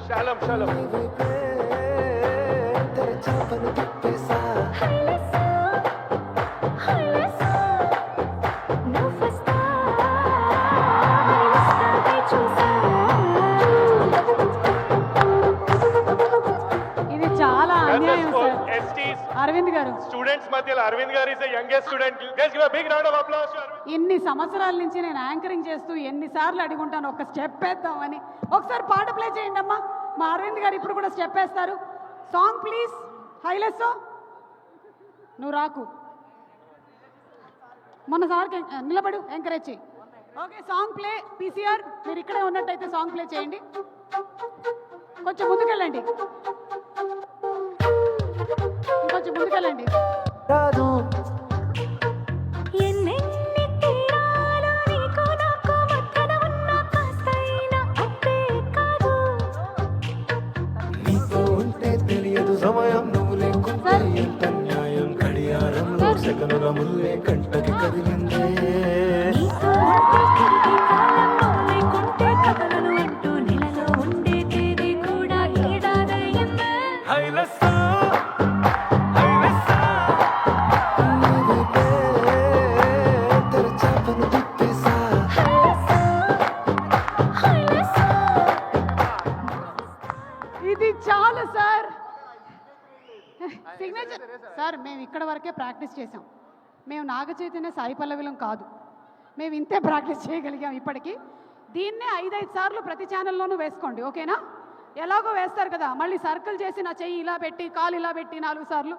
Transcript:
शालम शालम ఇది చాలా అన్యాయం సార్. STs అరవింద్ గారు స్టూడెంట్స్ మధ్యలో Arvind garu is youngest student. Let's give a big round of applause to Arvind. ఇన్ని సంవత్సరాల నుంచి నేను యాంకరింగ్ చేస్తూ ఎన్నిసార్లు అడుగుంటాను ఒక స్టెప్ వేద్దామని. ఒకసారి పాట ప్లే చేయండి అమ్మా. మా అరవింద్ గారు ఇప్పుడు కూడా స్టెప్ వేస్తారు. Song please. హైలెస్ నువ్వు రాకు, మొన్న సార్కి నిలబడు, ఎంకరేజ్ చేయి. Okay song play. పీసీఆర్ మీరు ఇక్కడే ఉన్నట్టయితే సాంగ్ ప్లే చేయండి. కొంచెం ముందుకెళ్ళండి, ఇంకొంచెం ముందుకెళ్ళండి. సమయం నువ్వు లేకుంటే ఎంత న్యాయం, గడియారంలో సెకనుల ముల్లే కంటకి కదిలిందే. హైలెస్సా, హైలెస్సా. తెరచాపను తిప్పేసా. ఇది చాలు సార్. సిగ్నేచర్ సార్, మేము ఇక్కడ వరకే ప్రాక్టీస్ చేసాం. మేము నాగ చైతన్య సాయి పల్లవిలం కాదు. మేము ఇంతే ప్రాక్టీస్ చేయగలిగాం ఇప్పటికీ. దీన్నే 5-5 సార్లు ప్రతి ఛానల్లోనూ వేసుకోండి, ఓకేనా? ఎలాగో వేస్తారు కదా, మళ్ళీ సర్కిల్ చేసి నా చెయ్యి ఇలా పెట్టి కాలు ఇలా పెట్టి 4 సార్లు